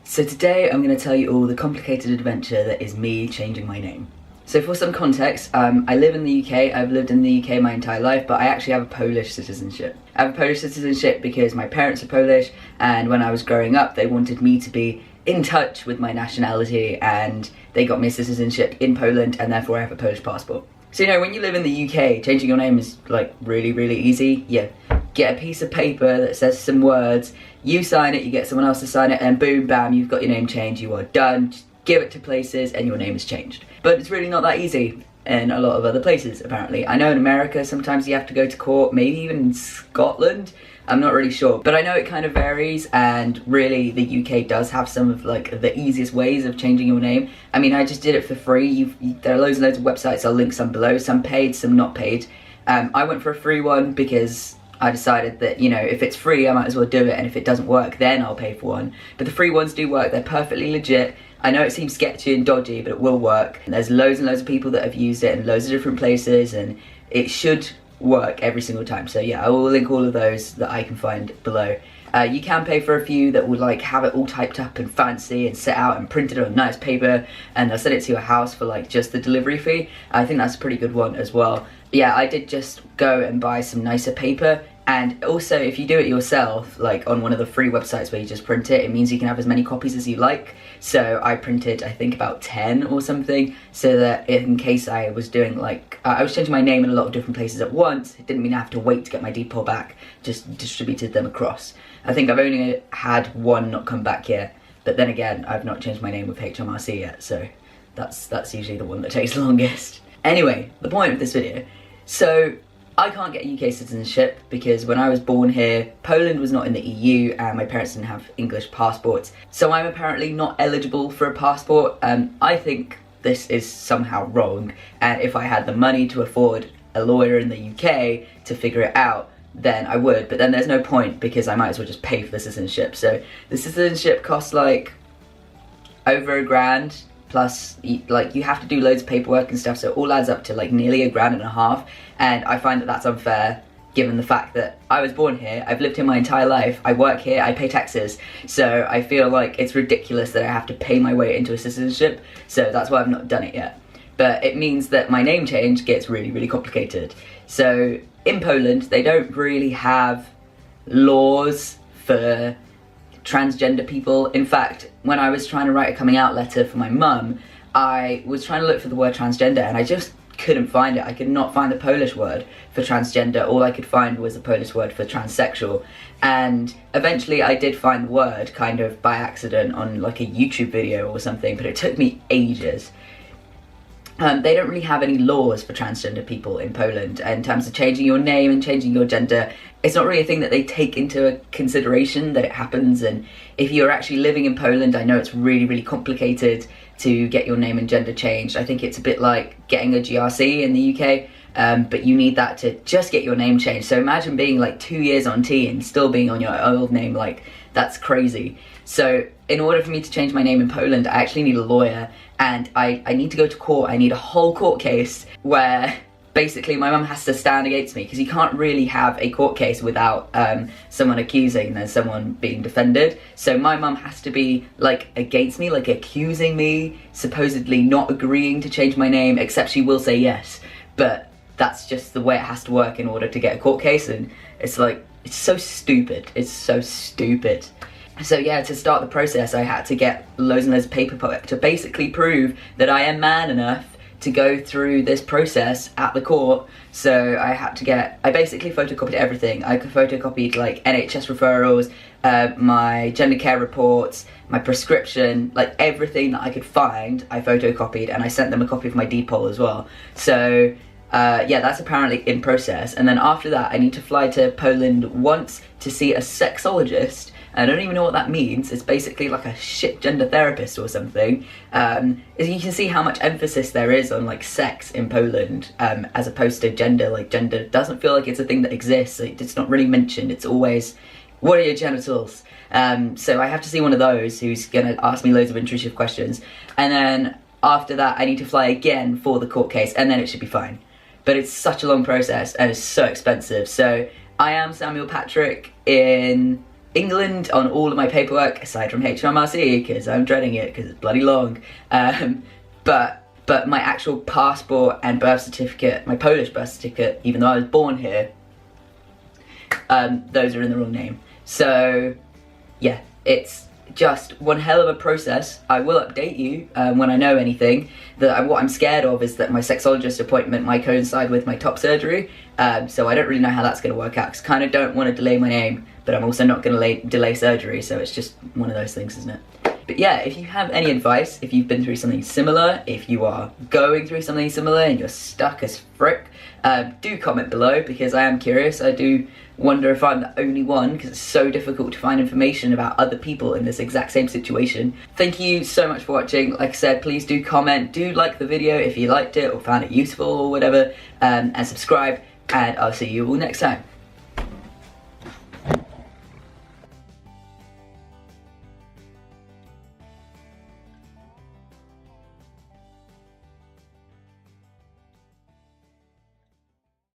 So today I'm going to tell you all the complicated adventure that is me changing my name. So for some context, I live in the UK, I've lived in the UK my entire life, but I actually have a Polish citizenship. I have a Polish citizenship because my parents are Polish, and when I was growing up they wanted me to be in touch with my nationality, and they got me a citizenship in Poland, and therefore I have a Polish passport. So you know, when you live in the UK, changing your name is like really easy. You get a piece of paper that says some words, you sign it, you get someone else to sign it, and boom, bam, you've got your name changed, you are done. Just give it to places and your name is changed. But it's really not that easy in a lot of other places, apparently. I know in America sometimes you have to go to court, maybe even in Scotland, I'm not really sure. But I know it kind of varies, and really the UK does have some of like the easiest ways of changing your name. I mean, I just did it for free. There are loads and loads of websites, I'll link some below, some paid, some not paid. I went for a free one because I decided that, you know, if it's free I might as well do it, and if it doesn't work then I'll pay for one. But the free ones do work, they're perfectly legit. I know it seems sketchy and dodgy, but it will work. And there's loads and loads of people that have used it in loads of different places, and it should work every single time. So yeah, I will link all of those that I can find below. You can pay for a few that will like have it all typed up and fancy and set out and printed on nice paper, and they'll send it to your house for like just the delivery fee. I think that's a pretty good one as well. Yeah, I did just go and buy some nicer paper. And also, if you do it yourself, like on one of the free websites where you just print it, it means you can have as many copies as you like. So I printed, I think, about 10 or something, so that in case I was doing like, I was changing my name in a lot of different places at once, it didn't mean I have to wait to get my DeedPoll back, just distributed them across. I think I've only had one not come back yet, but then again, I've not changed my name with HMRC yet, so that's usually the one that takes the longest. Anyway, the point of this video, so I can't get a UK citizenship because when I was born here, Poland was not in the EU and my parents didn't have English passports. So I'm apparently not eligible for a passport. I think this is somehow wrong, and if I had the money to afford a lawyer in the UK to figure it out, then I would, but then there's no point because I might as well just pay for the citizenship. So the citizenship costs like over £1,000. Plus, like, you have to do loads of paperwork and stuff, so it all adds up to like nearly £1,500, and I find that that's unfair given the fact that I was born here, I've lived here my entire life, I work here, I pay taxes, so I feel like it's ridiculous that I have to pay my way into a citizenship, so that's why I've not done it yet. But it means that my name change gets really complicated. So in Poland, they don't really have laws for transgender people. In fact, when I was trying to write a coming out letter for my mum, I was trying to look for the word transgender and I just couldn't find it. I could not find the Polish word for transgender. All I could find was the Polish word for transsexual, and eventually I did find the word kind of by accident on like a YouTube video or something, but it took me ages. They don't really have any laws for transgender people in Poland in terms of changing your name and changing your gender. It's not really a thing that they take into consideration that it happens, and if you're actually living in Poland, I know it's really complicated to get your name and gender changed. I think it's a bit like getting a GRC in the UK, but you need that to just get your name changed. So imagine being like 2 years on T and still being on your old name, like that's crazy. So in order for me to change my name in Poland, I actually need a lawyer, and I need to go to court. I need a whole court case where basically my mum has to stand against me, because you can't really have a court case without someone accusing and then someone being defended. So my mum has to be like against me, like accusing me, supposedly not agreeing to change my name, except she will say yes. But that's just the way it has to work in order to get a court case, and it's like, it's so stupid. It's so stupid. So yeah, to start the process, I had to get loads and loads of paperwork to basically prove that I am man enough to go through this process at the court. So I basically photocopied everything. I photocopied like NHS referrals, my gender care reports, my prescription, like everything that I could find, I photocopied, and I sent them a copy of my DeedPoll as well. So yeah, that's apparently in process. And then after that, I need to fly to Poland once to see a sexologist. I don't even know what that means. It's basically like a shit gender therapist or something. As you can see how much emphasis there is on like sex in Poland, as opposed to gender. Like gender doesn't feel like it's a thing that exists. It's not really mentioned. It's always, what are your genitals? So I have to see one of those who's gonna ask me loads of intrusive questions. And then after that, I need to fly again for the court case, and then it should be fine. But it's such a long process and it's so expensive. So I am Samuel Patrick in England on all of my paperwork, aside from HMRC, because I'm dreading it because it's bloody long. But my actual passport and birth certificate, my Polish birth certificate, even though I was born here, those are in the wrong name. So yeah, it's just one hell of a process. I will update you when I know anything. What I'm scared of is that my sexologist appointment might coincide with my top surgery, so I don't really know how that's going to work out, because I kind of don't want to delay my name, but I'm also not going to delay surgery, so it's just one of those things, isn't it? But yeah, if you have any advice, if you've been through something similar, if you are going through something similar and you're stuck as frick, do comment below, because I am curious. I do wonder if I'm the only one, because it's so difficult to find information about other people in this exact same situation. Thank you so much for watching. Like I said, please do comment, do like the video if you liked it or found it useful or whatever, and subscribe, and I'll see you all next time.